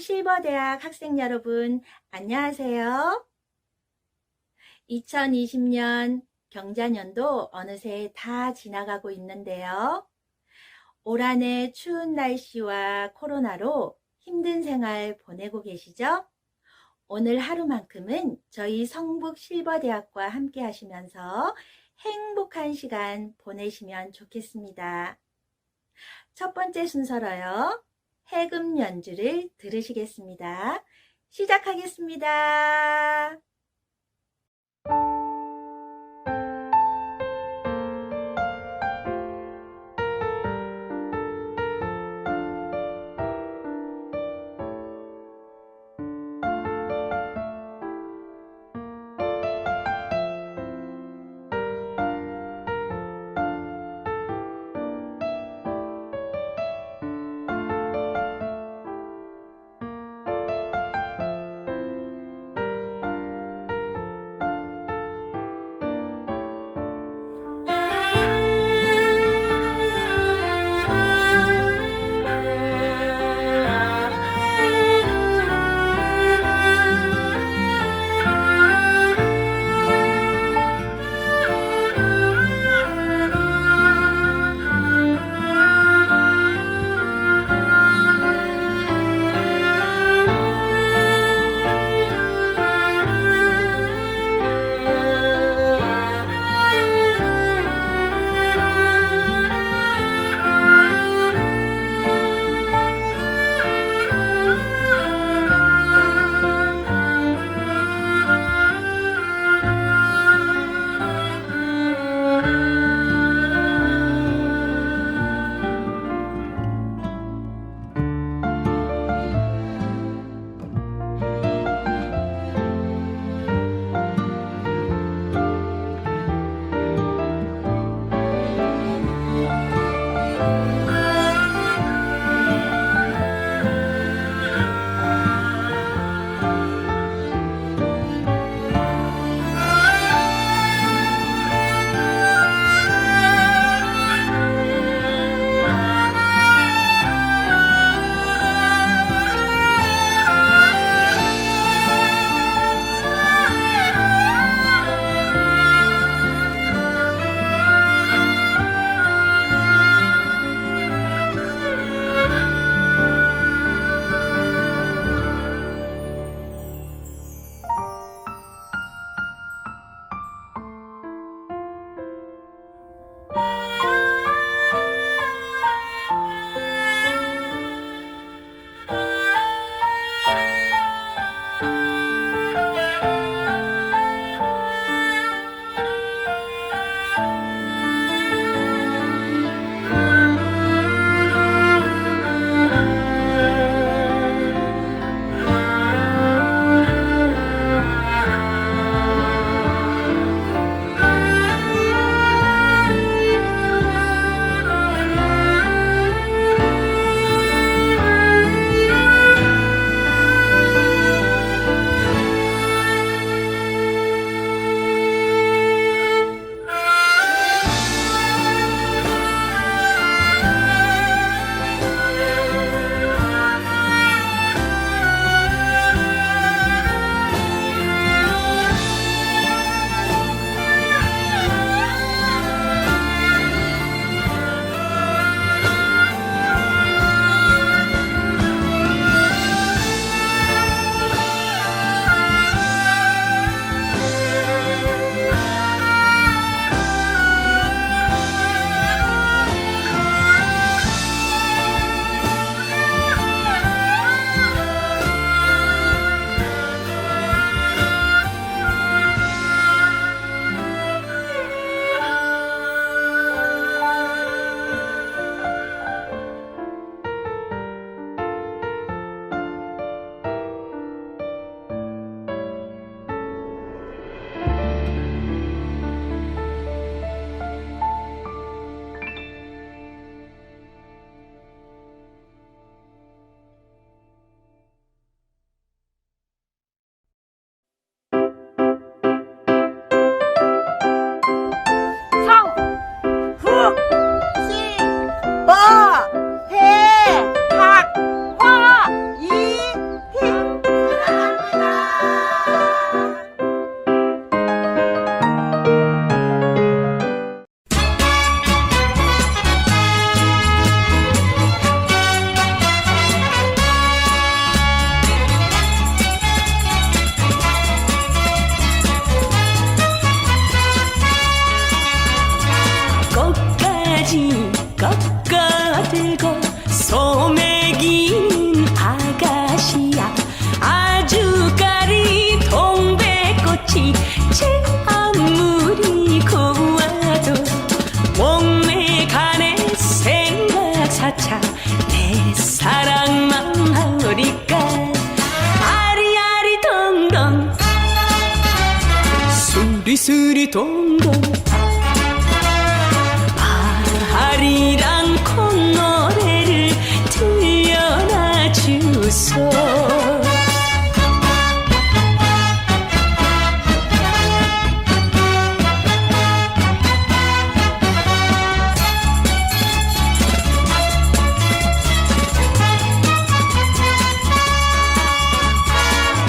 성북실버대학 학생 여러분, 안녕하세요. 2020년 경자년도 어느새 다 지나가고 있는데요. 올 한 해 추운 날씨와 코로나로 힘든 생활 보내고 계시죠? 오늘 하루만큼은 저희 성북실버대학과 함께 하시면서 행복한 시간 보내시면 좋겠습니다. 첫 번째 순서로요. 해금 연주를 들으시겠습니다. 시작하겠습니다. 들고 소매긴 아가씨야. 아주까리 동백꽃이 제 아무리 고와도 목매 가네 생각 사차 내 사랑만 하리까. 아리아리 동동 수리수리 동동 아리랑 콧노래를 들려놔 주소.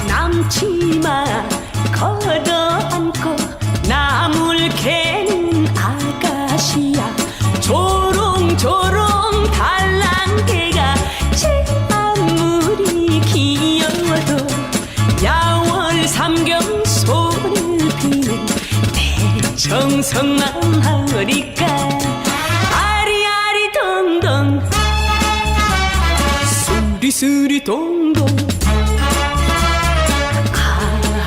남치마 걷어안고 나물 캐는 아가씨야. 조롱조롱 달랑개가 제 아무리 귀여워도 야월 삼경 손을 비는 내 정성만 하리까. 아리아리 동동 수리수리 동동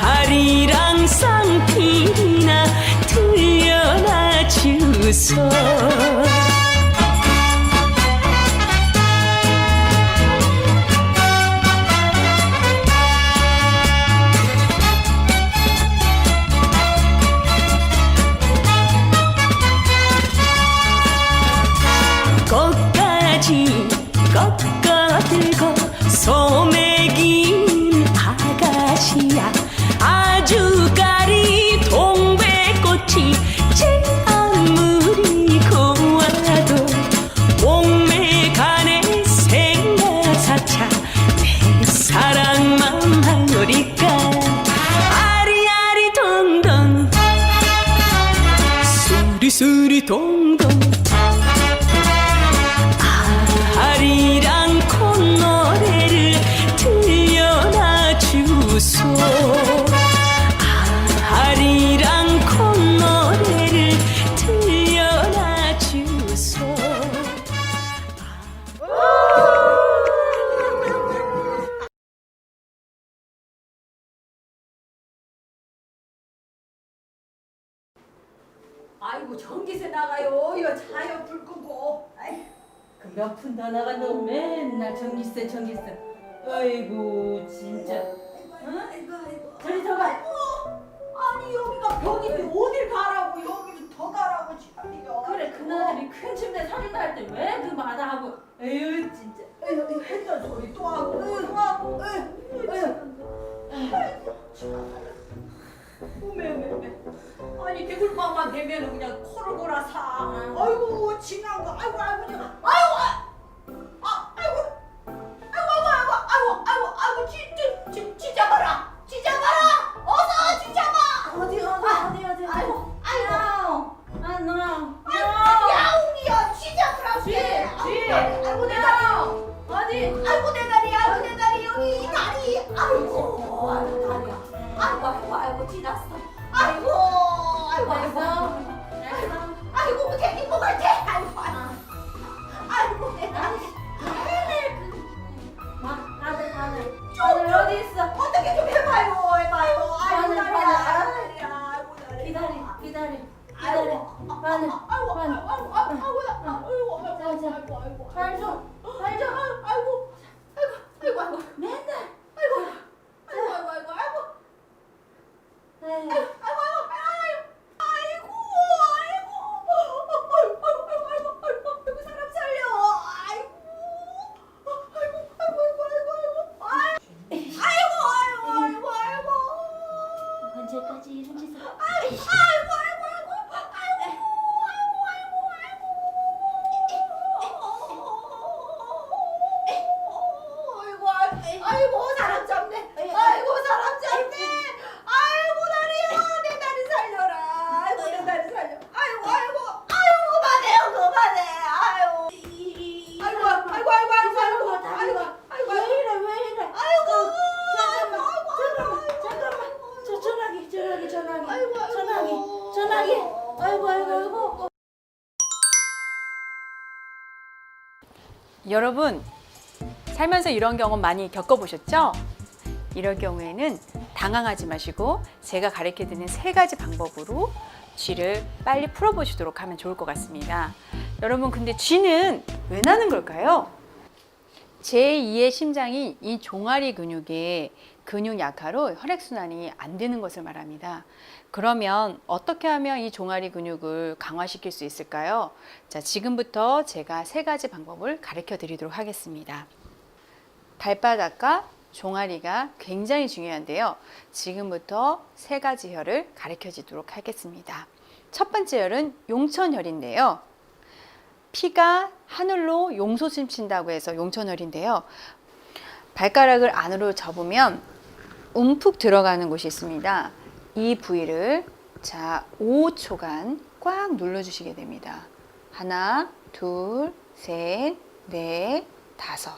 아리랑 쌍필이나 들려놔 주소. 꽃가지 꺾어 들고 소매긴 아가씨야. 아주까리 동백꽃이 제 아무리 고와도 목매 가네 생각 사차 내 사랑만 하리까. 아리아리 동동 수리수리 동동 아리랑 콧노래를 들려놔 주소. 아리랑 콧노래를 들려놔 주소. 아이고 전기세 나가요. 이거 자요 불 끄고. 그 몇 푼 더 나간다고 맨날 전기세. 아이고 진짜. 응? 저리 들어가. 아니 여기가 벽인데 어딜 가라고 여기를 더 가라고 지랄이요. 그래 그날이 큰 침대 사준다 할 때 왜 그 마다하고. 에휴 진짜. 에휴 했던 소리 또 하고 또 하고. 어메. 아니 개굴방만 되면은 그냥 코를 골아사. 아이고 지난 거. 아이고 내가. 아이고 찢어봐라. 어서 찢어봐. 어디. 아이고. 너. 야옹이야 찢어보라고. 아이고 내 다리. 어디? 아이고 내 다리 여기 이 다리. 아이고 다리야. 아이고 찢었어. 아이고 아이고 괜히 목을 대. 아이고 내 다리. 아들 어디 있어? 어떻게 좀 해봐요. 아이고 다리야. 기다려. 아이고 발 좀. 맨날. 사람 살려. 언제까지 이런 짓을? 여러분, 살면서 이런 경험 많이 겪어보셨죠? 이럴 경우에는 당황하지 마시고 제가 가르쳐드리는 3가지 방법으로 쥐를 빨리 풀어보시도록 하면 좋을 것 같습니다. 여러분, 근데 쥐는 왜 나는 걸까요? 제2의 심장이 이 종아리 근육의 근육 약화로 혈액순환이 안 되는 것을 말합니다. 그러면 어떻게 하면 이 종아리 근육을 강화시킬 수 있을까요? 자, 지금부터 제가 3가지 방법을 가르쳐 드리도록 하겠습니다. 발바닥과 종아리가 굉장히 중요한데요. 지금부터 3가지 혈을 가르쳐 주도록 하겠습니다. 첫 번째 혈은 용천혈인데요. 피가 하늘로 용솟음 친다고 해서 용천혈인데요. 발가락을 안으로 접으면 움푹 들어가는 곳이 있습니다. 이 부위를 자 5초간 꽉 눌러주시게 됩니다. 하나, 둘, 셋, 넷, 다섯.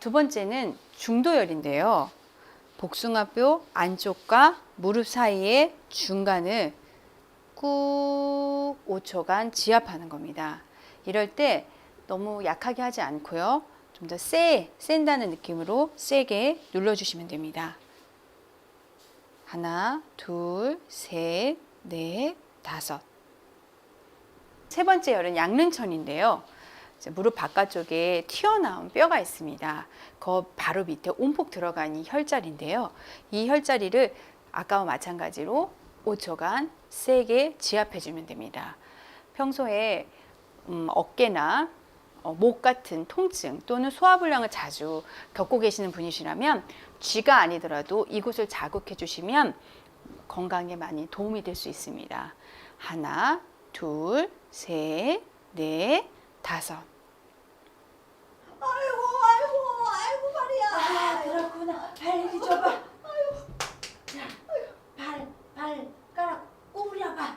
두 번째는 중도혈인데요. 복숭아뼈 안쪽과 무릎 사이의 중간을 꾹 5초간 지압하는 겁니다. 이럴 때 너무 약하게 하지 않고요. 좀 더 센다는 느낌으로 세게 눌러주시면 됩니다. 하나, 둘, 셋, 넷, 다섯. 세 번째 혈은 양릉천인데요. 무릎 바깥쪽에 튀어나온 뼈가 있습니다. 그 바로 밑에 온폭 들어간 이 혈자리인데요. 이 혈자리를 아까와 마찬가지로 5초간 세게 지압해주면 됩니다. 평소에 어깨나 목 같은 통증 또는 소화불량을 자주 겪고 계시는 분이시라면 쥐가 아니더라도 이곳을 자극해 주시면 건강에 많이 도움이 될 수 있습니다. 하나, 둘, 셋, 넷, 다섯. 아이고 말이야. 아, 그렇구나. 발 이리 줘봐. 자, 발가락 구부려봐.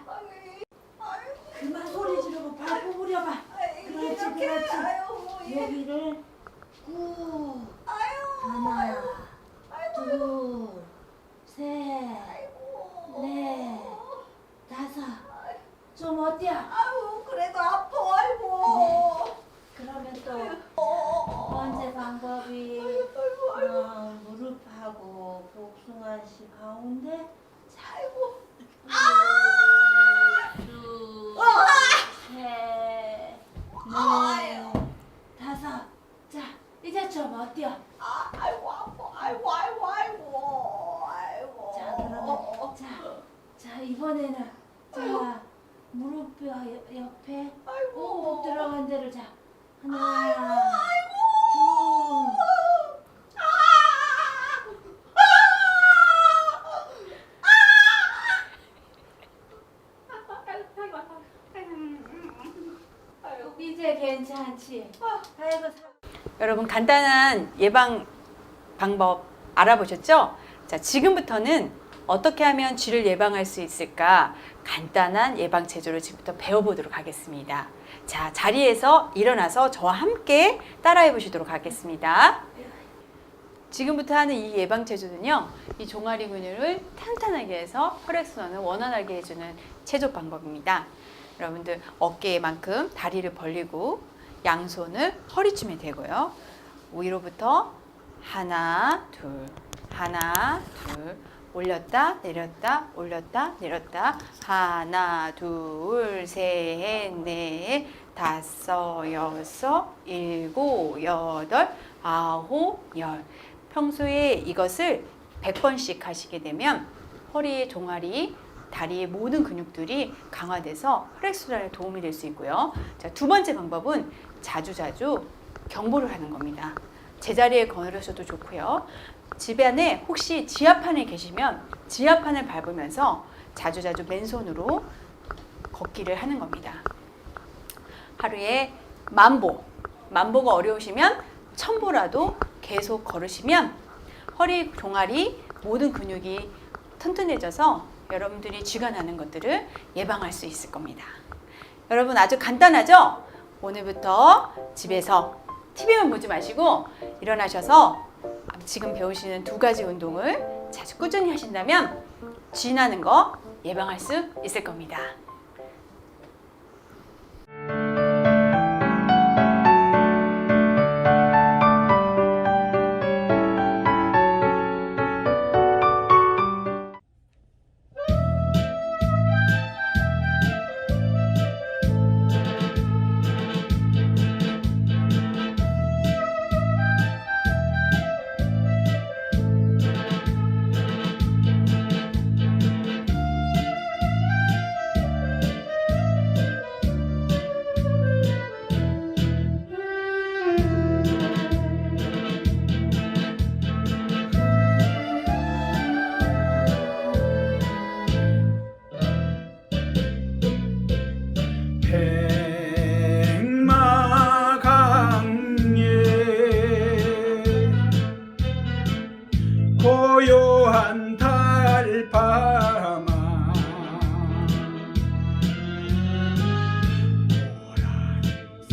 그만 소리 지르고 발 구부려봐. 그렇지. 여기를 꾹. 하나, 둘, 셋, 넷, 다섯. 좀 어때요? 그래도 아파. 아이고. 그러면 또 번째 방법이 무릎하고 복숭아씨 가운데 아이고. 둘, 셋, 넷, 다섯. 자, 이제 좀 어때요? 아이고 아파. 아이고. 자, 그러면 자 이번에는 자 무릎뼈 옆에 꼭 들어간 데를 자 하나, 둘. 이제 괜찮지? 아이고 여러분, 간단한 예방 방법 알아보셨죠? 자, 지금부터는 어떻게 하면 쥐를 예방할 수 있을까? 간단한 예방 체조를 지금부터 배워보도록 하겠습니다. 자, 자리에서 일어나서 저와 함께 따라해 보시도록 하겠습니다. 지금부터 하는 이 예방 체조는요, 이 종아리 근육을 탄탄하게 해서 혈액순환을 원활하게 해주는 체조 방법입니다. 여러분들 어깨만큼 다리를 벌리고 양손을 허리춤에 대고요. 위로부터 하나, 둘, 하나, 둘, 올렸다, 내렸다, 올렸다, 내렸다, 하나, 둘, 셋, 넷, 다섯, 여섯, 일곱, 여덟, 아홉, 열. 평소에 이것을 100번씩 하시게 되면 허리, 종아리, 다리의 모든 근육들이 강화돼서 혈액순환에 도움이 될 수 있고요. 자, 두 번째 방법은 자주자주 경보를 하는 겁니다. 제자리에 걸으셔도 좋고요. 집 안에 혹시 지하판에 계시면 지하판을 밟으면서 자주자주 맨손으로 걷기를 하는 겁니다. 하루에 만보가 어려우시면 1000보라도 계속 걸으시면 허리, 종아리 모든 근육이 튼튼해져서 여러분들이 쥐가 나는 것들을 예방할 수 있을 겁니다. 여러분, 아주 간단하죠? 오늘부터 집에서 TV만 보지 마시고 일어나셔서 지금 배우시는 2가지 운동을 자주 꾸준히 하신다면 쥐 나는 거 예방할 수 있을 겁니다.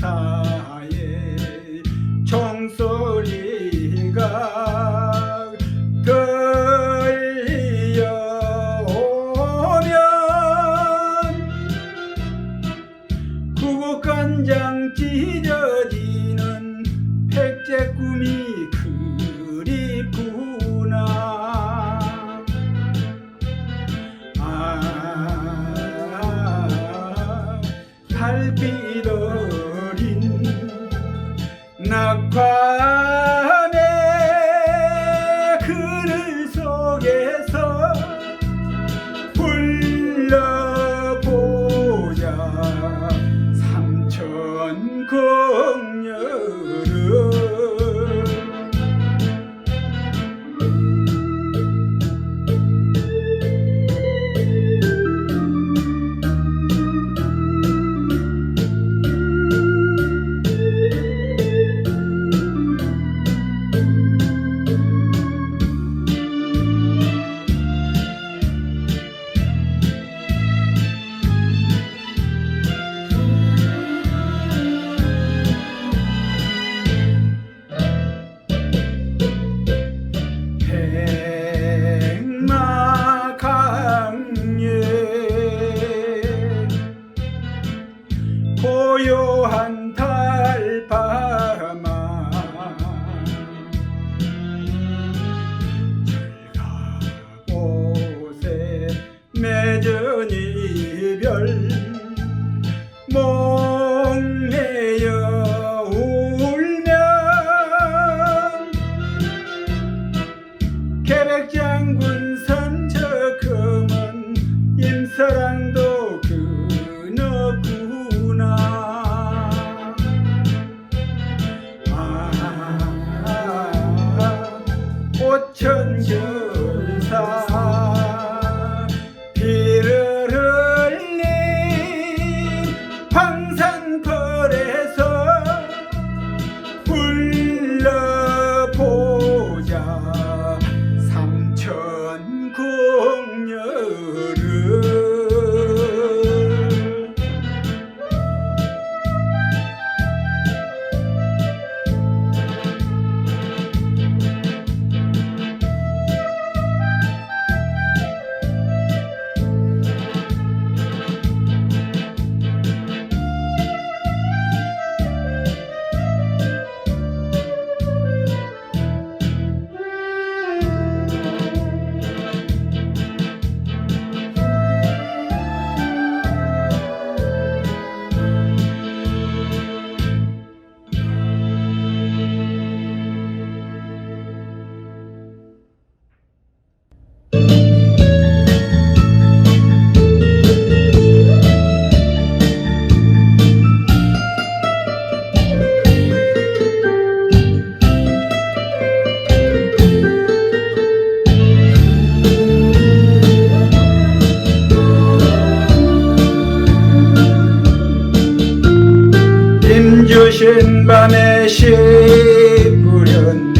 사이에 종소리가 들려오면 구곡간장 찢어지는 백제 꿈이 그립구나. 달빛 어린 낙화의 그늘 속에서 불러보자 삼천 공녀를. 고요한 달밤아 철가곳에 맺은 이별 몽매여 울면 계백장군 삼척금은 임사랑도 끊었구나. 오천전사 비를 흘린 황산벌에서 불러보자 삼천 공녀를. 주신 밤에 씨 뿌렸네.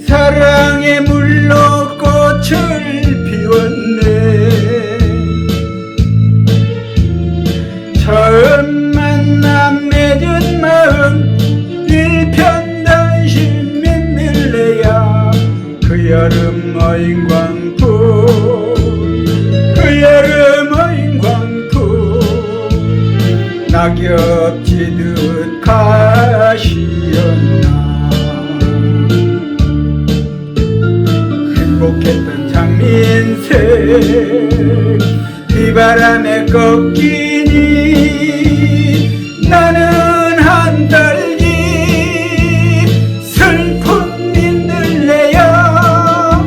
사랑의 물로 꽃을 피웠네. 처음 만남 맺은 마음 일편단심 민들레야. 그 여름 어인광풍 그 여름 어인광풍 낙엽 지듯 가시었나. 행복했던 장민색 비바람에 꺾이니 나는 한달기 슬픈 민들레야.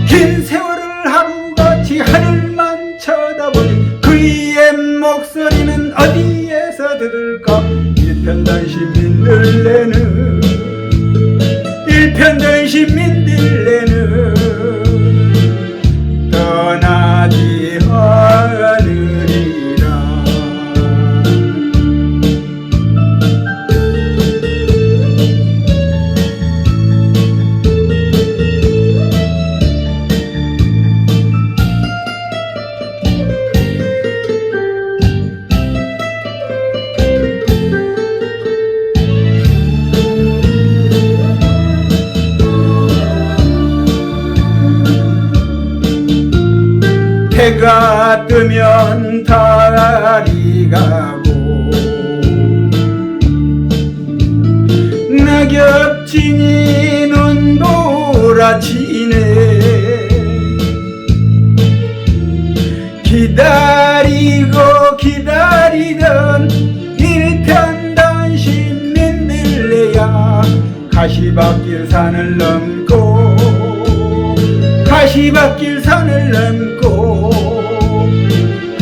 긴 세월을 하루같이 하늘만 쳐다보니 그의 목소리는 어디에서 들을까. 일편단심 민들레는 일편단심 민들레는 떠나지 않으리라. 해가 뜨면 달이 가고 낙엽진이 눈 돌아치네 기다리고 기다리던 일편단심 민들레야 가시밭길 산을 넘고 가시밭길 산을 넘고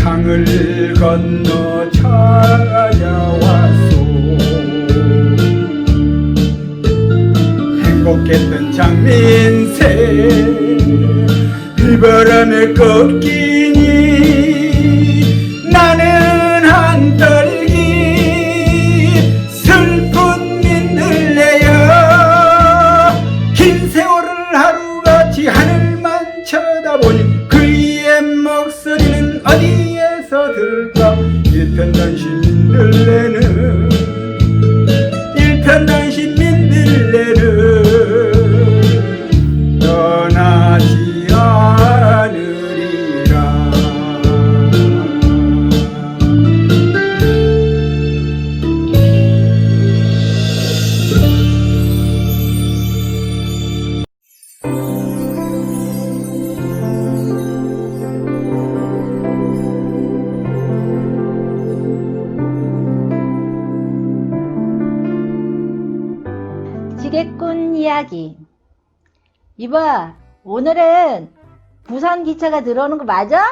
강을 건너 찾아왔소 행복했던 장민새 비바람에 꺾이니 나는 한떨기 슬픈 민들레야 긴 세월을 하루같이 하늘만 쳐다보니 그의 목소리는 어디에서 들까 일편단심 민들레는 일편단심 민들레는 떠나지 않으리라 지게꾼 이야기. 이봐, 오늘은 부산 기차가 들어오는 거 맞아?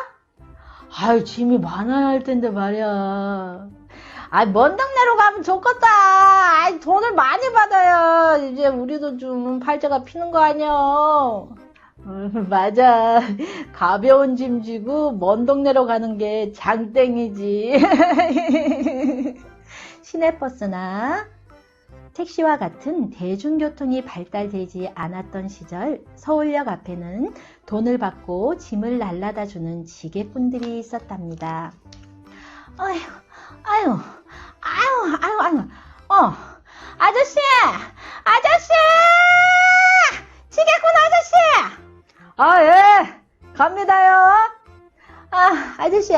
아유, 짐이 많아야 할 텐데 말이야. 아이, 먼 동네로 가면 좋겠다. 아이, 돈을 많이 받아야 이제 우리도 좀 팔자가 피는 거 아니야. 맞아. 가벼운 짐 지고 먼 동네로 가는 게 장땡이지. 시내버스나 택시와 같은 대중교통이 발달되지 않았던 시절 서울역 앞에는 돈을 받고 짐을 날라다 주는 지게꾼들이 있었답니다. 아유, 아저씨! 지게꾼 아저씨! 아, 예, 갑니다요. 아, 아저씨.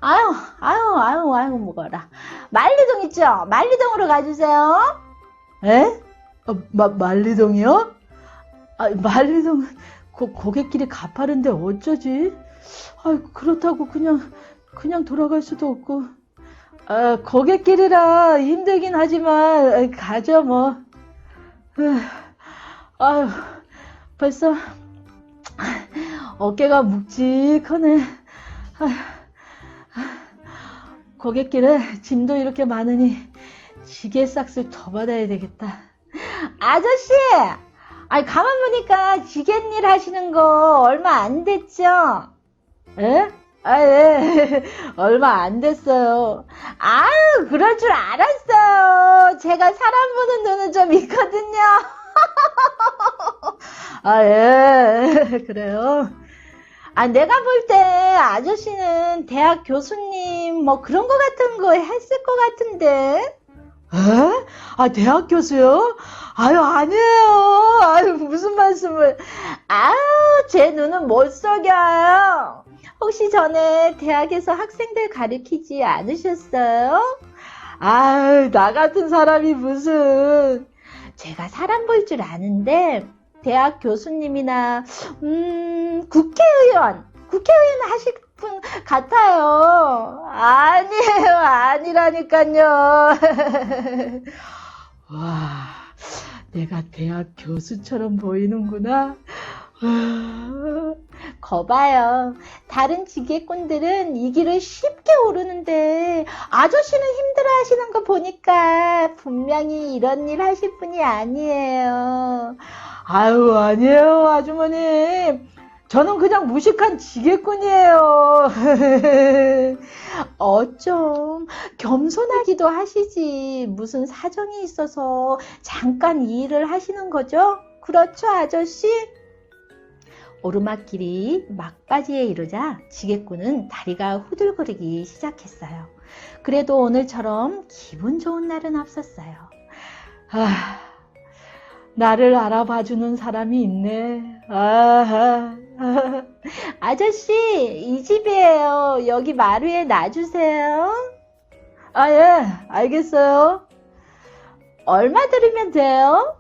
아유, 무거워라. 만리동 있죠? 만리동으로 가주세요. 에? 만리동이요? 아, 만리동은 고갯길이 가파른데 어쩌지? 아, 그렇다고 그냥 돌아갈 수도 없고. 아, 고갯길이라 힘들긴 하지만 가죠 뭐. 아유, 벌써 어깨가 묵직하네. 고갯길에 짐도 이렇게 많으니 지게싹을 더 받아야 되겠다. 아저씨! 아니, 가만 보니까 지갯일 하시는 거 얼마 안 됐죠? 에? 아, 예. 얼마 안 됐어요. 아유, 그럴 줄 알았어요. 제가 사람 보는 눈은 좀 있거든요. 아, 예. 그래요. 아, 내가 볼 때 아저씨는 대학 교수님 뭐 그런 거 같은 거 했을 것 같은데. 에? 아, 대학 교수요? 아유, 아니에요. 아유, 무슨 말씀을. 아유, 제 눈은 못 속여요. 혹시 전에 대학에서 학생들 가르치지 않으셨어요? 아유, 나 같은 사람이 무슨. 제가 사람 볼 줄 아는데 대학 교수님이나 국회의원 하실 분 같아요. 아니에요, 아니라니까요. 와, 내가 대학 교수처럼 보이는구나. 거봐요. 다른 지게꾼들은 이 길을 쉽게 오르는데 아저씨는 힘들어 하시는 거 보니까 분명히 이런 일 하실 분이 아니에요. 아유, 아니에요, 아주머니. 저는 그냥 무식한 지게꾼이에요. 어쩜 겸손하기도 하시지. 무슨 사정이 있어서 잠깐 이 일을 하시는 거죠? 그렇죠, 아저씨? 오르막길이 막바지에 이르자 지게꾼은 다리가 후들거리기 시작했어요. 그래도 오늘처럼 기분 좋은 날은 없었어요. 나를 알아봐주는 사람이 있네. 아하. 아저씨, 이 집이에요. 여기 마루에 놔주세요. 아, 예, 알겠어요. 얼마 드리면 돼요?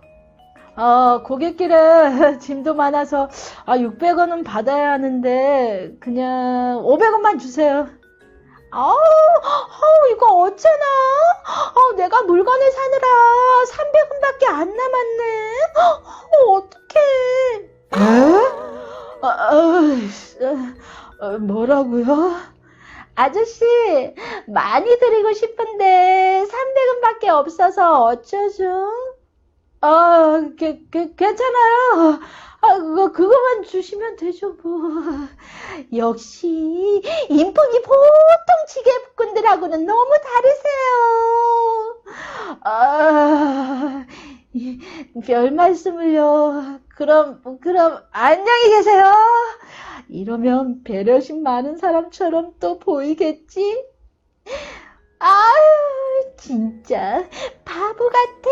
고갯길에 짐도 많아서 600원은 받아야 하는데 그냥 500원만 주세요. 이거 어쩌나? 내가 물건을 사느라 300원밖에 안 남았네. 어떡해? 뭐라고요? 아저씨, 많이 드리고 싶은데 300원밖에 없어서 어쩌죠? 괜찮아요. 그거만 주시면 되죠, 뭐. 역시, 인품이 보통 지게꾼들하고는 너무 다르세요. 별 말씀을요. 그럼, 안녕히 계세요. 이러면 배려심 많은 사람처럼 또 보이겠지? 아유, 진짜, 바보 같아.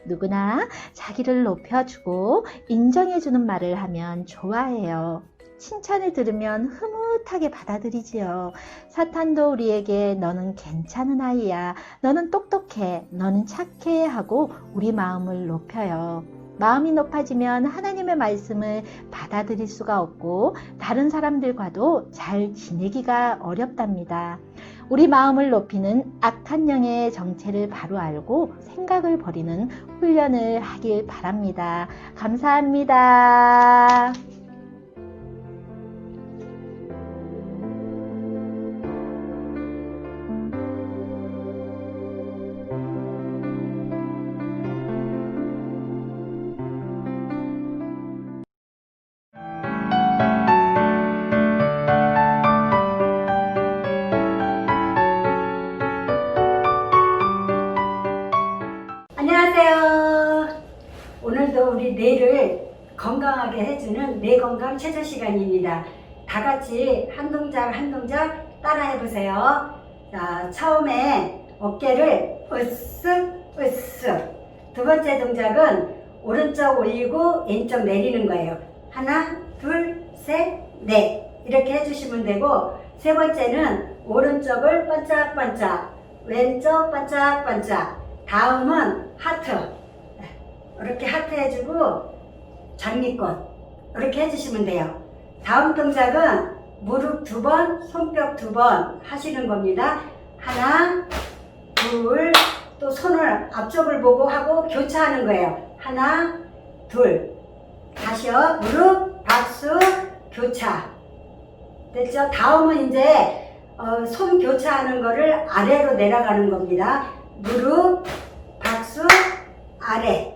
누구나 자기를 높여주고 인정해주는 말을 하면 좋아해요. 칭찬을 들으면 흐뭇하게 받아들이지요. 사탄도 우리에게 너는 괜찮은 아이야, 너는 똑똑해, 너는 착해 하고 우리 마음을 높여요. 마음이 높아지면 하나님의 말씀을 받아들일 수가 없고 다른 사람들과도 잘 지내기가 어렵답니다. 우리 마음을 높이는 악한 영의 정체를 바로 알고 생각을 버리는 훈련을 하길 바랍니다. 감사합니다. 안녕하세요. 오늘도 우리 뇌를 건강하게 해주는 뇌 건강 체조 시간입니다. 다 같이 한 동작 한 동작 따라 해보세요. 자, 처음에 어깨를 으쓱 으쓱. 두 번째 동작은 오른쪽 올리고 왼쪽 내리는 거예요. 하나, 둘, 셋, 넷. 이렇게 해주시면 되고, 세 번째는 오른쪽을 반짝반짝, 왼쪽 반짝반짝. 다음은 하트. 이렇게 하트 해주고 장미꽃 이렇게 해주시면 돼요. 다음 동작은 무릎 2번, 손뼉 2번 하시는 겁니다. 하나, 둘, 또 손을 앞쪽을 보고 하고 교차하는 거예요. 하나, 둘. 다시요. 무릎, 박수, 교차. 됐죠? 다음은 이제 손 교차하는 거를 아래로 내려가는 겁니다. 무릎, 박수, 아래.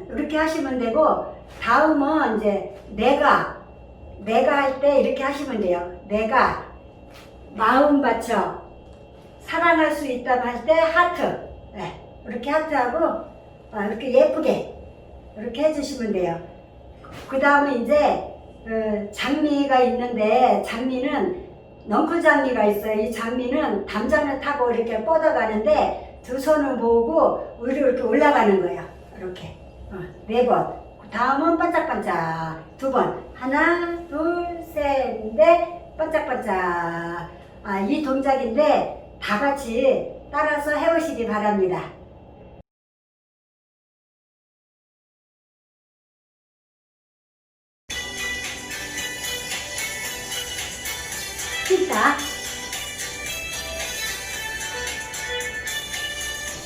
이렇게 하시면 되고, 다음은 이제 내가 할 때 이렇게 하시면 돼요. 내가 마음 받쳐 사랑할 수 있다고 할 때 하트. 이렇게 하트하고 이렇게 예쁘게 이렇게 해주시면 돼요. 그 다음에 이제 장미가 있는데, 장미는 넝쿨 장미가 있어요. 이 장미는 담장을 타고 이렇게 뻗어가는데 두 손을 모으고 위로 이렇게 올라가는 거예요. 이렇게 4번. 다음은 반짝반짝 2번. 하나, 둘, 셋, 넷. 반짝반짝. 이 동작인데 다 같이 따라서 해보시기 바랍니다. 자,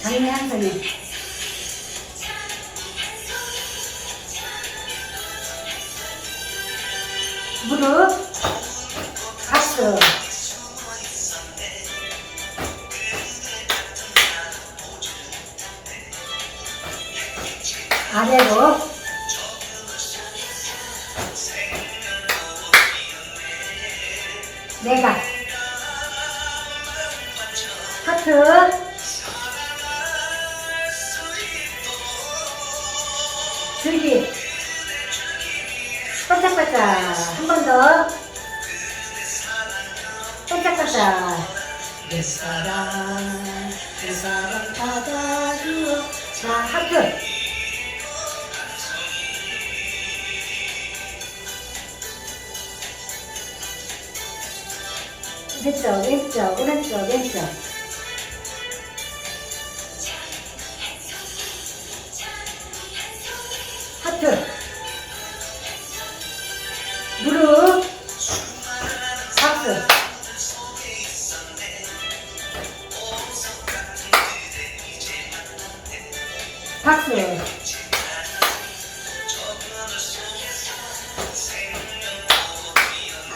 장미 한 손에 무릎, 박수. 아래로 내가 하트. 줄기 반짝반짝. 한 번 더 반짝반짝. 내 사랑 받아주어. 자, 하트. 왼쪽, 왼쪽, 오른쪽, 왼쪽. 하트. 무릎. 박수. 박수.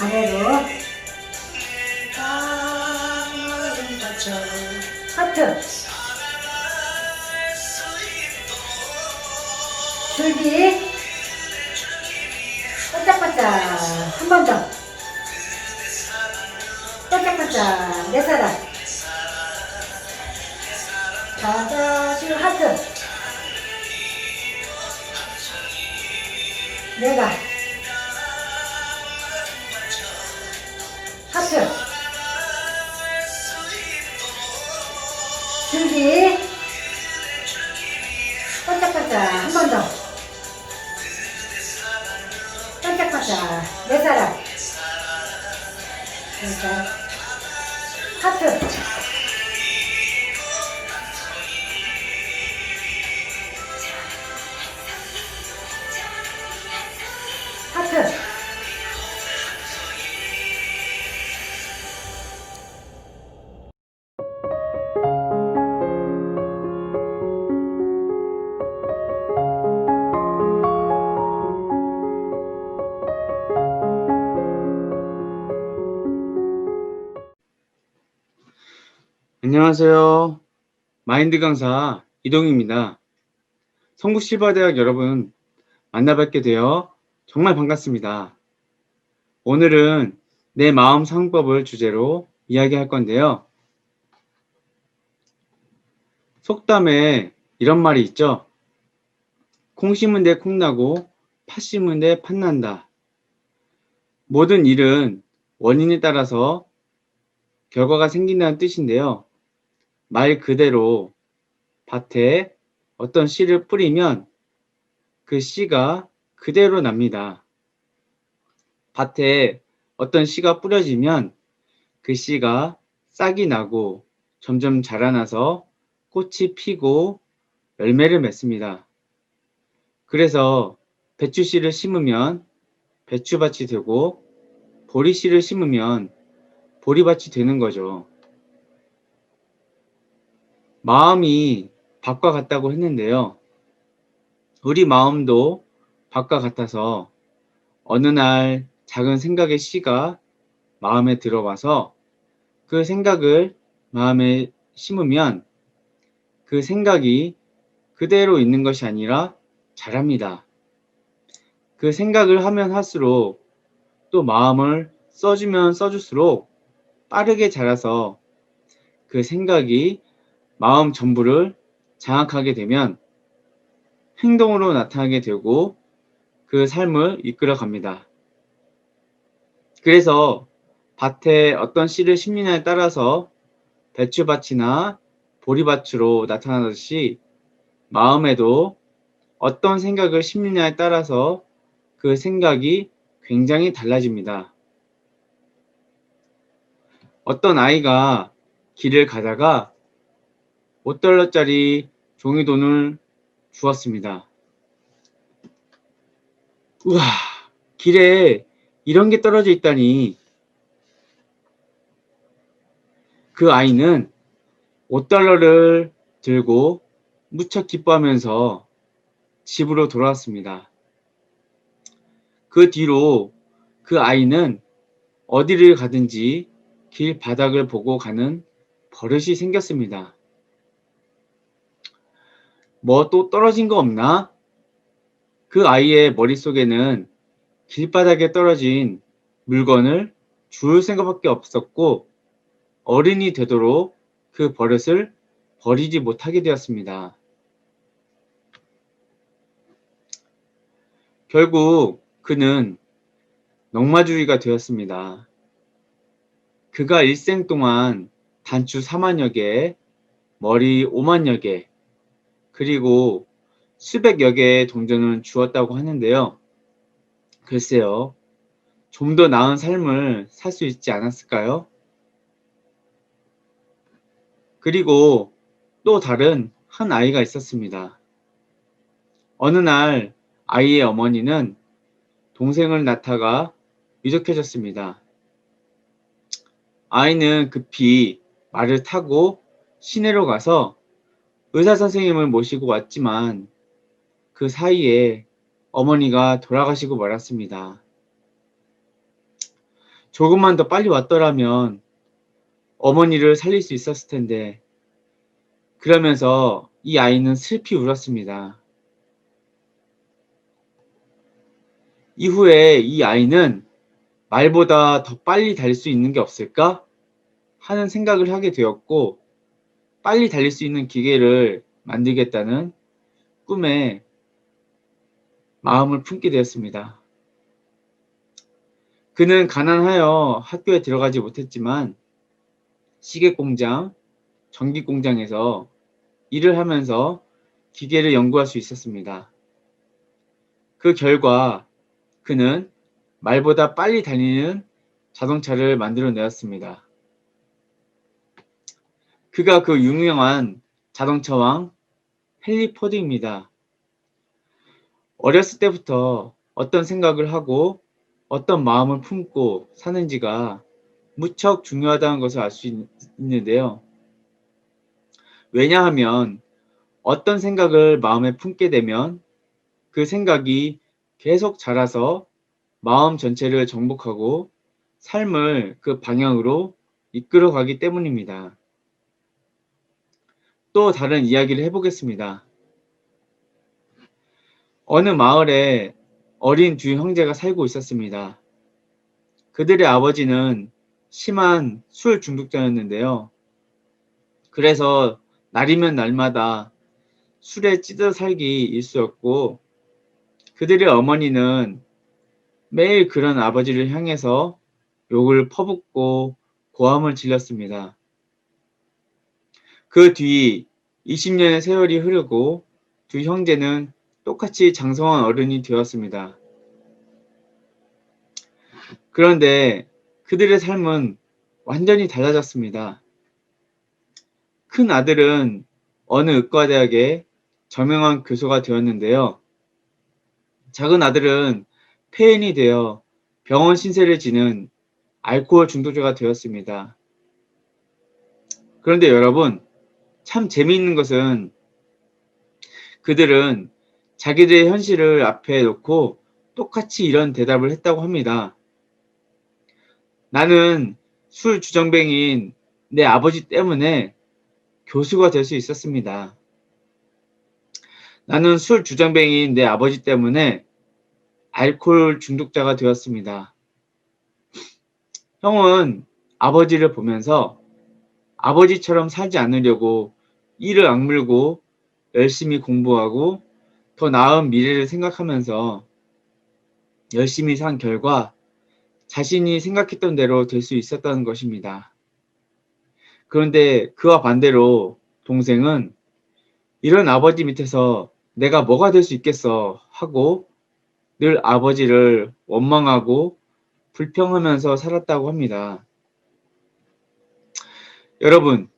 아래로. 하트. 줄기. 반짝반짝. 한 번 더. 반짝반짝. 내 사랑. 받아줄 하트. 내가. 하트. 줄기. 반짝반짝. 한 번 더. 반짝반짝. 내 사랑. 내 사랑. 하트. 하트. 안녕하세요. 마인드 강사 이동입니다. 성북실버대학 여러분 만나뵙게 되어 정말 반갑습니다. 오늘은 내 마음 상법을 주제로 이야기할 건데요. 속담에 이런 말이 있죠. 콩 심은 데 콩나고 팥 심은 데 팥난다. 모든 일은 원인에 따라서 결과가 생긴다는 뜻인데요. 말 그대로 밭에 어떤 씨를 뿌리면 그 씨가 그대로 납니다. 밭에 어떤 씨가 뿌려지면 그 씨가 싹이 나고 점점 자라나서 꽃이 피고 열매를 맺습니다. 그래서 배추씨를 심으면 배추밭이 되고 보리씨를 심으면 보리밭이 되는 거죠. 마음이 밭과 같다고 했는데요. 우리 마음도 밭과 같아서 어느 날 작은 생각의 씨가 마음에 들어와서 그 생각을 마음에 심으면 그 생각이 그대로 있는 것이 아니라 자랍니다. 그 생각을 하면 할수록 또 마음을 써주면 써줄수록 빠르게 자라서 그 생각이 마음 전부를 장악하게 되면 행동으로 나타나게 되고 그 삶을 이끌어 갑니다. 그래서 밭에 어떤 씨를 심느냐에 따라서 배추밭이나 보리밭으로 나타나듯이 마음에도 어떤 생각을 심느냐에 따라서 그 생각이 굉장히 달라집니다. 어떤 아이가 길을 가다가 5달러짜리 종이돈을 주었습니다. 우와, 길에 이런 게 떨어져 있다니. 그 아이는 5달러를 들고 무척 기뻐하면서 집으로 돌아왔습니다. 그 뒤로 그 아이는 어디를 가든지 길 바닥을 보고 가는 버릇이 생겼습니다. 뭐 또 떨어진 거 없나? 그 아이의 머릿속에는 길바닥에 떨어진 물건을 주울 생각밖에 없었고 어른이 되도록 그 버릇을 버리지 못하게 되었습니다. 결국 그는 넉마주의가 되었습니다. 그가 일생 동안 단추 4만여 개, 머리 5만여 개, 그리고 수백여 개의 동전을 주었다고 하는데요. 글쎄요, 좀 더 나은 삶을 살 수 있지 않았을까요? 그리고 또 다른 한 아이가 있었습니다. 어느 날 아이의 어머니는 동생을 낳다가 유족해졌습니다. 아이는 급히 말을 타고 시내로 가서 의사 선생님을 모시고 왔지만 그 사이에 어머니가 돌아가시고 말았습니다. 조금만 더 빨리 왔더라면 어머니를 살릴 수 있었을 텐데, 그러면서 이 아이는 슬피 울었습니다. 이후에 이 아이는 말보다 더 빨리 달릴 수 있는 게 없을까 하는 생각을 하게 되었고, 빨리 달릴 수 있는 기계를 만들겠다는 꿈에 마음을 품게 되었습니다. 그는 가난하여 학교에 들어가지 못했지만 시계 공장, 전기 공장에서 일을 하면서 기계를 연구할 수 있었습니다. 그 결과 그는 말보다 빨리 달리는 자동차를 만들어내었습니다. 그가 그 유명한 자동차왕 헨리 포드입니다. 어렸을 때부터 어떤 생각을 하고 어떤 마음을 품고 사는지가 무척 중요하다는 것을 알 수 있는데요. 왜냐하면 어떤 생각을 마음에 품게 되면 그 생각이 계속 자라서 마음 전체를 정복하고 삶을 그 방향으로 이끌어가기 때문입니다. 또 다른 이야기를 해보겠습니다. 어느 마을에 어린 두 형제가 살고 있었습니다. 그들의 아버지는 심한 술 중독자였는데요. 그래서 날이면 날마다 술에 찌들어 살기 일쑤였고, 그들의 어머니는 매일 그런 아버지를 향해서 욕을 퍼붓고 고함을 질렀습니다. 그 뒤 20년의 세월이 흐르고 두 형제는 똑같이 장성한 어른이 되었습니다. 그런데 그들의 삶은 완전히 달라졌습니다. 큰 아들은 어느 의과대학의 저명한 교수가 되었는데요. 작은 아들은 폐인이 되어 병원 신세를 지는 알코올 중독자가 되었습니다. 그런데 여러분, 참 재미있는 것은 그들은 자기들의 현실을 앞에 놓고 똑같이 이런 대답을 했다고 합니다. 나는 술 주정뱅이인 내 아버지 때문에 교수가 될 수 있었습니다. 나는 술 주정뱅이인 내 아버지 때문에 알코올 중독자가 되었습니다. 형은 아버지를 보면서 아버지처럼 살지 않으려고 이를 악물고 열심히 공부하고 더 나은 미래를 생각하면서 열심히 산 결과 자신이 생각했던 대로 될 수 있었다는 것입니다. 그런데 그와 반대로 동생은 이런 아버지 밑에서 내가 뭐가 될 수 있겠어 하고 늘 아버지를 원망하고 불평하면서 살았다고 합니다. 여러분,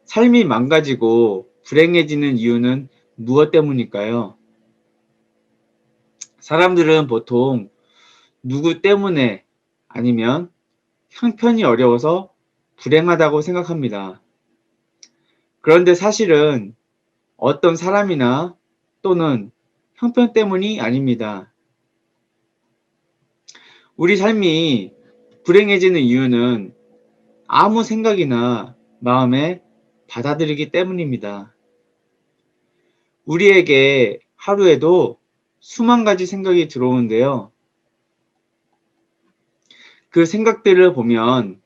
삶이 망가지고 불행해지는 이유는 무엇 때문일까요? 사람들은 보통 누구 때문에 아니면 형편이 어려워서 불행하다고 생각합니다. 그런데 사실은 어떤 사람이나 또는 형편 때문이 아닙니다. 우리 삶이 불행해지는 이유는 아무 생각이나 마음에 받아들이기 때문입니다. 우리에게 하루에도 수만 가지 생각이 들어오는데요. 그 생각들을 보면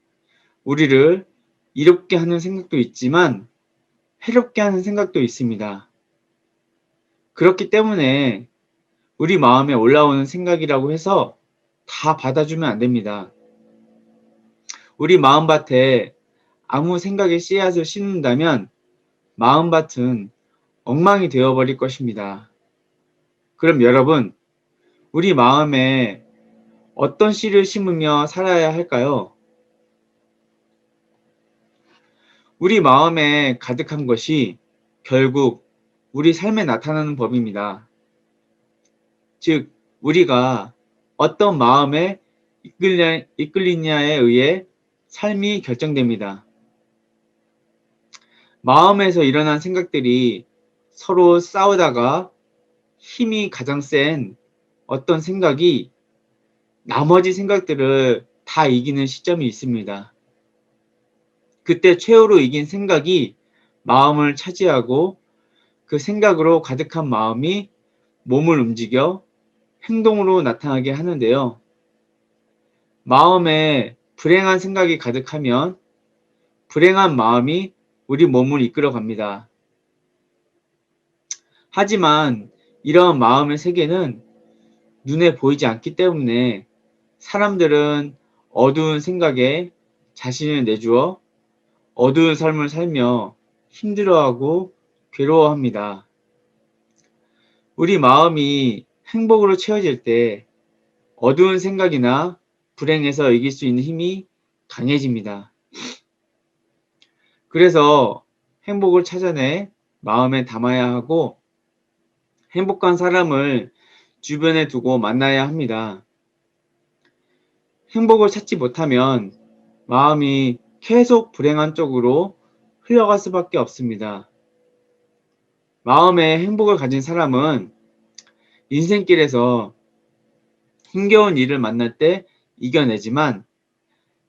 우리를 이롭게 하는 생각도 있지만 해롭게 하는 생각도 있습니다. 그렇기 때문에 우리 마음에 올라오는 생각이라고 해서 다 받아주면 안 됩니다. 우리 마음밭에 아무 생각의 씨앗을 심는다면 마음밭은 엉망이 되어버릴 것입니다. 그럼 여러분, 우리 마음에 어떤 씨를 심으며 살아야 할까요? 우리 마음에 가득한 것이 결국 우리 삶에 나타나는 법입니다. 즉, 우리가 어떤 마음에 이끌리냐에 의해 삶이 결정됩니다. 마음에서 일어난 생각들이 서로 싸우다가 힘이 가장 센 어떤 생각이 나머지 생각들을 다 이기는 시점이 있습니다. 그때 최후로 이긴 생각이 마음을 차지하고 그 생각으로 가득한 마음이 몸을 움직여 행동으로 나타나게 하는데요. 마음에 불행한 생각이 가득하면 불행한 마음이 우리 몸을 이끌어 갑니다. 하지만 이런 마음의 세계는 눈에 보이지 않기 때문에 사람들은 어두운 생각에 자신을 내주어 어두운 삶을 살며 힘들어하고 괴로워합니다. 우리 마음이 행복으로 채워질 때 어두운 생각이나 불행에서 이길 수 있는 힘이 강해집니다. 그래서 행복을 찾아내 마음에 담아야 하고 행복한 사람을 주변에 두고 만나야 합니다. 행복을 찾지 못하면 마음이 계속 불행한 쪽으로 흘러갈 수밖에 없습니다. 마음에 행복을 가진 사람은 인생길에서 힘겨운 일을 만날 때 이겨내지만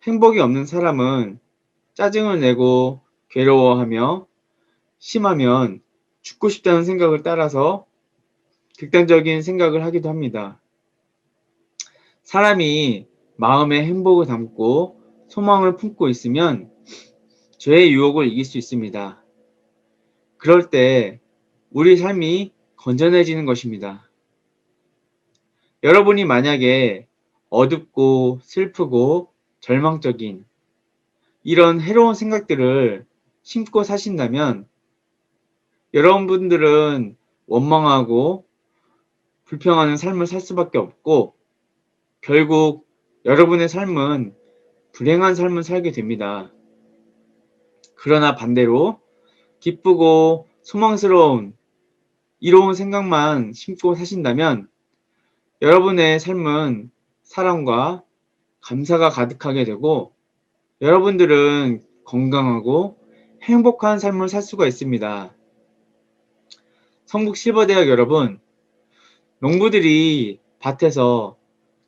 행복이 없는 사람은 짜증을 내고 괴로워하며 심하면 죽고 싶다는 생각을 따라서 극단적인 생각을 하기도 합니다. 사람이 마음에 행복을 담고 소망을 품고 있으면 죄의 유혹을 이길 수 있습니다. 그럴 때 우리 삶이 건전해지는 것입니다. 여러분이 만약에 어둡고 슬프고 절망적인 이런 해로운 생각들을 심고 사신다면 여러분들은 원망하고 불평하는 삶을 살 수밖에 없고 결국 여러분의 삶은 불행한 삶을 살게 됩니다. 그러나 반대로 기쁘고 소망스러운 이로운 생각만 심고 사신다면 여러분의 삶은 사랑과 감사가 가득하게 되고 여러분들은 건강하고 행복한 삶을 살 수가 있습니다. 성북실버대학 여러분, 농부들이 밭에서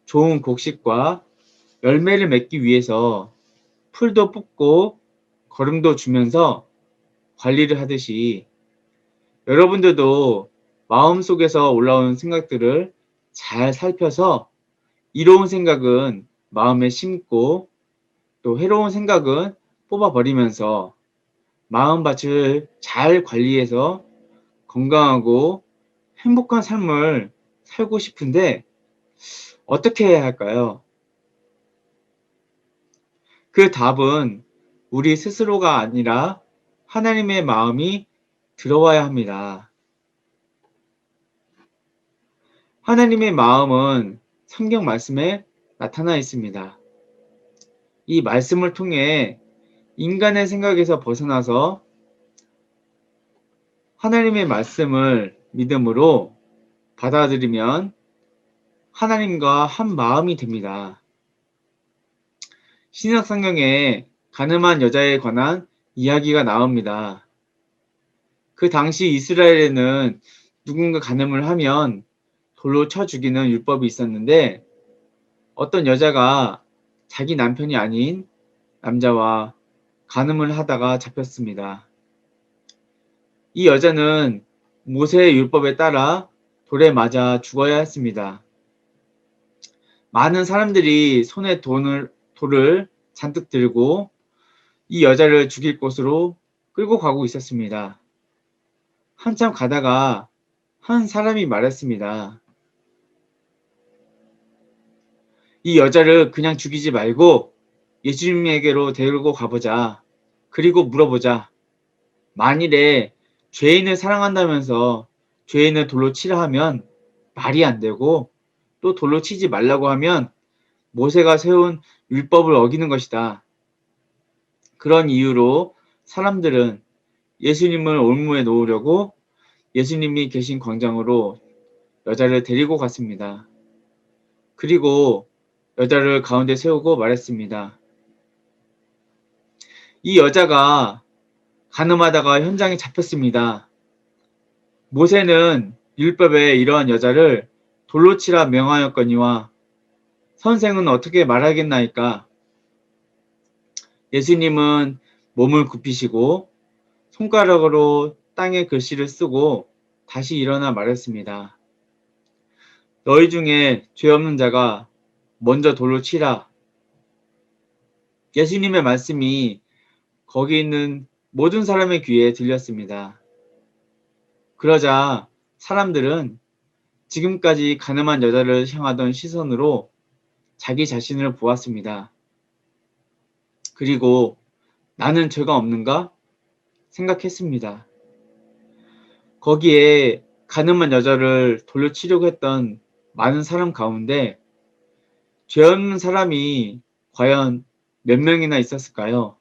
좋은 곡식과 열매를 맺기 위해서 풀도 뽑고 거름도 주면서 관리를 하듯이 여러분들도 마음속에서 올라오는 생각들을 잘 살펴서 이로운 생각은 마음에 심고 또 해로운 생각은 뽑아버리면서 마음밭을 잘 관리해서 건강하고 행복한 삶을 살고 싶은데 어떻게 해야 할까요? 그 답은 우리 스스로가 아니라 하나님의 마음이 들어와야 합니다. 하나님의 마음은 성경 말씀에 나타나 있습니다. 이 말씀을 통해 인간의 생각에서 벗어나서 하나님의 말씀을 믿음으로 받아들이면 하나님과 한 마음이 됩니다. 신약성경에 가늠한 여자에 관한 이야기가 나옵니다. 그 당시 이스라엘에는 누군가 간음을 하면 돌로 쳐 죽이는 율법이 있었는데 어떤 여자가 자기 남편이 아닌 남자와 간음을 하다가 잡혔습니다. 이 여자는 모세의 율법에 따라 돌에 맞아 죽어야 했습니다. 많은 사람들이 손에 돌을 잔뜩 들고 이 여자를 죽일 곳으로 끌고 가고 있었습니다. 한참 가다가 한 사람이 말했습니다. 이 여자를 그냥 죽이지 말고 예수님에게로 데리고 가보자. 그리고 물어보자. 만일에 죄인을 사랑한다면서 죄인을 돌로 치라 하면 말이 안 되고, 또 돌로 치지 말라고 하면 모세가 세운 율법을 어기는 것이다. 그런 이유로 사람들은 예수님을 올무에 놓으려고 예수님이 계신 광장으로 여자를 데리고 갔습니다. 그리고 여자를 가운데 세우고 말했습니다. 이 여자가 간음하다가 현장에 잡혔습니다. 모세는 율법에 이러한 여자를 돌로 치라 명하였거니와 선생은 어떻게 말하겠나이까? 예수님은 몸을 굽히시고 손가락으로 땅에 글씨를 쓰고 다시 일어나 말했습니다. 너희 중에 죄 없는 자가 먼저 돌로 치라. 예수님의 말씀이 거기 있는 모든 사람의 귀에 들렸습니다. 그러자 사람들은 지금까지 간음한 여자를 향하던 시선으로 자기 자신을 보았습니다. 그리고 나는 죄가 없는가? 생각했습니다. 거기에 간음한 여자를 돌려 치려고 했던 많은 사람 가운데 죄 없는 사람이 과연 몇 명이나 있었을까요?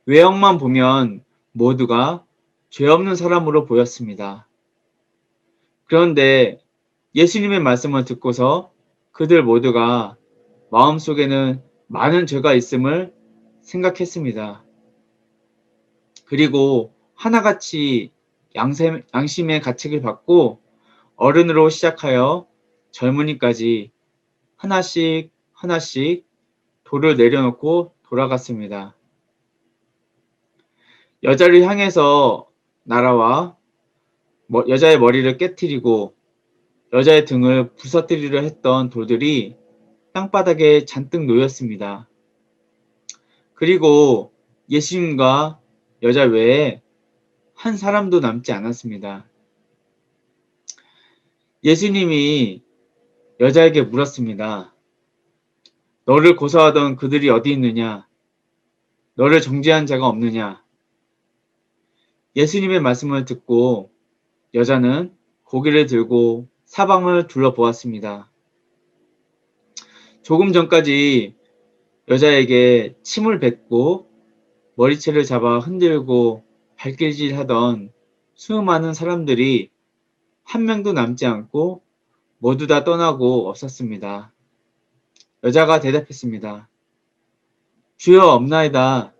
외형만 보면 모두가 죄 없는 사람으로 보였습니다. 그런데 예수님의 말씀을 듣고서 그들 모두가 마음속에는 많은 죄가 있음을 생각했습니다. 그리고 하나같이 양심의 가책을 받고 어른으로 시작하여 젊은이까지 하나씩 돌을 내려놓고 돌아갔습니다. 여자를 향해서 날아와 여자의 머리를 깨트리고 여자의 등을 부서뜨리려 했던 돌들이 땅바닥에 잔뜩 놓였습니다. 그리고 예수님과 여자 외에 한 사람도 남지 않았습니다. 예수님이 여자에게 물었습니다. 너를 고소하던 그들이 어디 있느냐? 너를 정죄한 자가 없느냐? 예수님의 말씀을 듣고 여자는 고개를 들고 사방을 둘러보았습니다. 조금 전까지 여자에게 침을 뱉고 머리채를 잡아 흔들고 발길질하던 수많은 사람들이 한 명도 남지 않고 모두 다 떠나고 없었습니다. 여자가 대답했습니다. 주여 없나이다.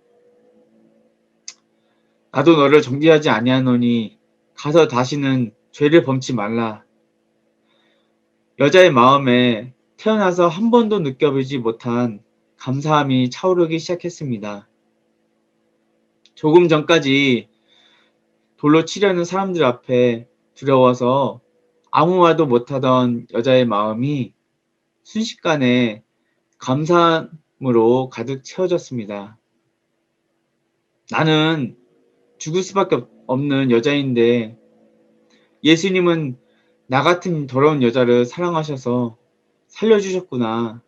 나도 너를 정죄하지 아니하노니 가서 다시는 죄를 범치 말라. 여자의 마음에 태어나서 한 번도 느껴보지 못한 감사함이 차오르기 시작했습니다. 조금 전까지 돌로 치려는 사람들 앞에 두려워서 아무 말도 못하던 여자의 마음이 순식간에 감사함으로 가득 채워졌습니다. 나는 죽을 수밖에 없는 여자인데 예수님은 나 같은 더러운 여자를 사랑하셔서 살려주셨구나.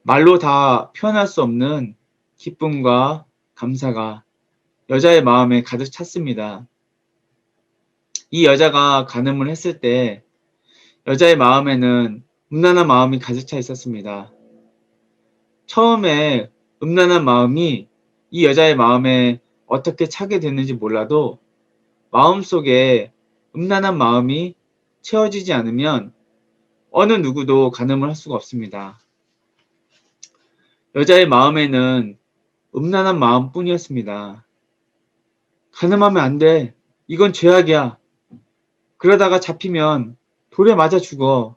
말로 다 표현할 수 없는 기쁨과 감사가 여자의 마음에 가득 찼습니다. 이 여자가 간음을 했을 때 여자의 마음에는 음란한 마음이 가득 차 있었습니다. 처음에 음란한 마음이 이 여자의 마음에 어떻게 차게 됐는지 몰라도 마음속에 음란한 마음이 채워지지 않으면 어느 누구도 간음을 할 수가 없습니다. 여자의 마음에는 음란한 마음뿐이었습니다. 간음하면 안 돼. 이건 죄악이야. 그러다가 잡히면 돌에 맞아 죽어.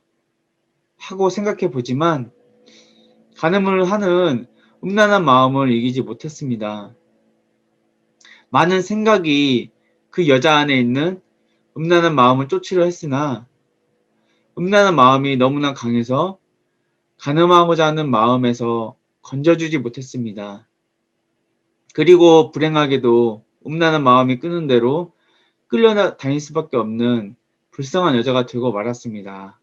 하고 생각해 보지만 간음을 하는 음란한 마음을 이기지 못했습니다. 많은 생각이 그 여자 안에 있는 음란한 마음을 쫓으려 했으나 음란한 마음이 너무나 강해서 간음하고자 하는 마음에서 건져주지 못했습니다. 그리고 불행하게도 음란한 마음이 끄는 대로 끌려다닐 수밖에 없는 불쌍한 여자가 되고 말았습니다.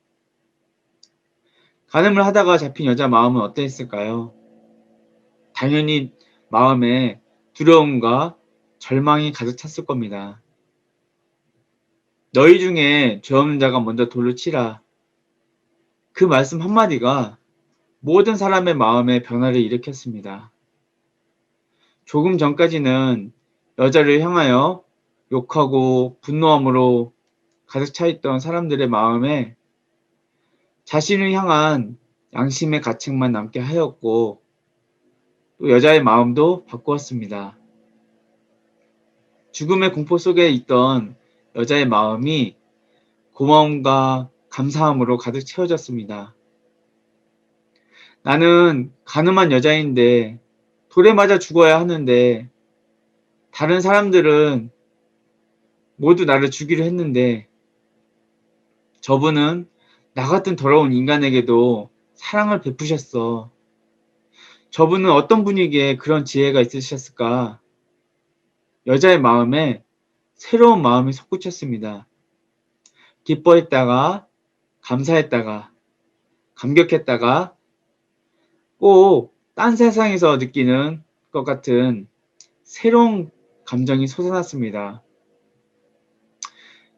간음을 하다가 잡힌 여자 마음은 어땠을까요? 당연히 마음에 두려움과 절망이 가득 찼을 겁니다. 너희 중에 죄 없는 자가 먼저 돌을 치라. 그 말씀 한마디가 모든 사람의 마음에 변화를 일으켰습니다. 조금 전까지는 여자를 향하여 욕하고 분노함으로 가득 차 있던 사람들의 마음에 자신을 향한 양심의 가책만 남게 하였고 또 여자의 마음도 바꾸었습니다. 죽음의 공포 속에 있던 여자의 마음이 고마움과 감사함으로 가득 채워졌습니다. 나는 가늠한 여자인데 돌에 맞아 죽어야 하는데 다른 사람들은 모두 나를 죽이려 했는데 저분은 나 같은 더러운 인간에게도 사랑을 베푸셨어. 저분은 어떤 분이기에 그런 지혜가 있으셨을까? 여자의 마음에 새로운 마음이 솟구쳤습니다. 기뻐했다가 감사했다가 감격했다가 꼭 딴 세상에서 느끼는 것 같은 새로운 감정이 솟아났습니다.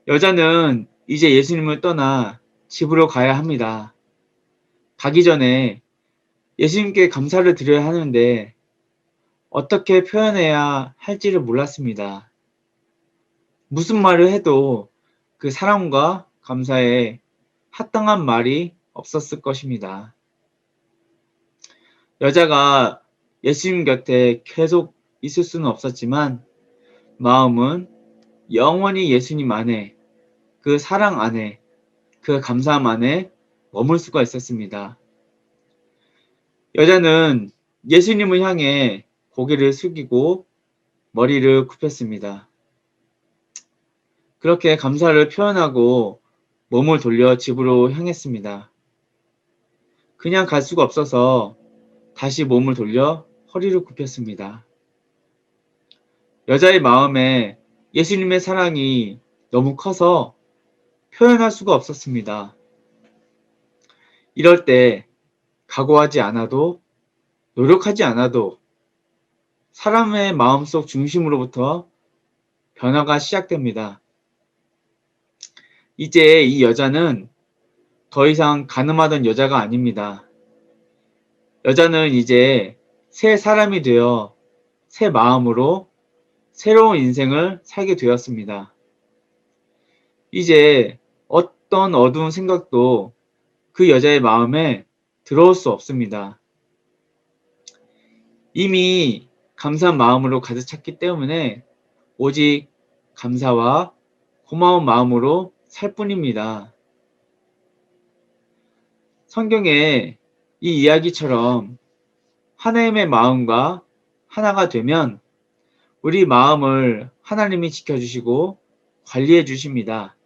여자는 이제 예수님을 떠나 집으로 가야 합니다. 가기 전에 예수님께 감사를 드려야 하는데 어떻게 표현해야 할지를 몰랐습니다. 무슨 말을 해도 그 사랑과 감사에 합당한 말이 없었을 것입니다. 여자가 예수님 곁에 계속 있을 수는 없었지만 마음은 영원히 예수님 안에, 그 사랑 안에, 그 감사함 안에 머물 수가 있었습니다. 여자는 예수님을 향해 고개를 숙이고 머리를 굽혔습니다. 그렇게 감사를 표현하고 몸을 돌려 집으로 향했습니다. 그냥 갈 수가 없어서 다시 몸을 돌려 허리를 굽혔습니다. 여자의 마음에 예수님의 사랑이 너무 커서 표현할 수가 없었습니다. 이럴 때 각오하지 않아도 노력하지 않아도 사람의 마음속 중심으로부터 변화가 시작됩니다. 이제 이 여자는 더 이상 가늠하던 여자가 아닙니다. 여자는 이제 새 사람이 되어 새 마음으로 새로운 인생을 살게 되었습니다. 이제 어떤 어두운 생각도 그 여자의 마음에 들어올 수 없습니다. 이미 감사한 마음으로 가득 찼기 때문에 오직 감사와 고마운 마음으로 살 뿐입니다. 성경에 이 이야기처럼 하나님의 마음과 하나가 되면 우리 마음을 하나님이 지켜주시고 관리해 주십니다.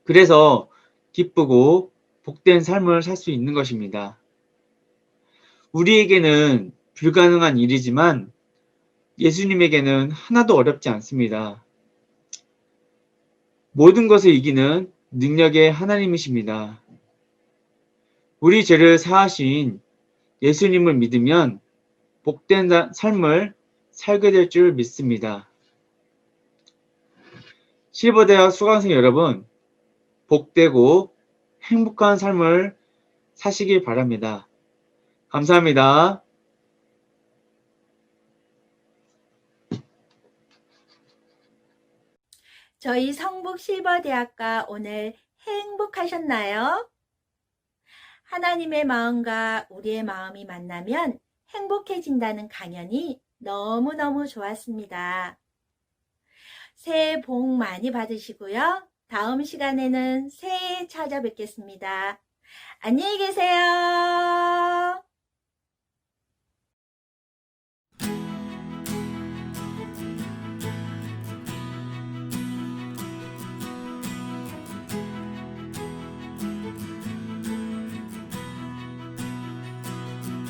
그래서 기쁘고 복된 삶을 살 수 있는 것입니다. 우리에게는 불가능한 일이지만 예수님에게는 하나도 어렵지 않습니다. 모든 것을 이기는 능력의 하나님이십니다. 우리 죄를 사하신 예수님을 믿으면 복된 삶을 살게 될 줄 믿습니다. 실버대학 수강생 여러분, 복되고 행복한 삶을 사시길 바랍니다. 감사합니다. 저희 성북 실버대학과 오늘 행복하셨나요? 하나님의 마음과 우리의 마음이 만나면 행복해진다는 강연이 너무너무 좋았습니다. 새해 복 많이 받으시고요. 다음 시간에는 새해 찾아뵙겠습니다. 안녕히 계세요.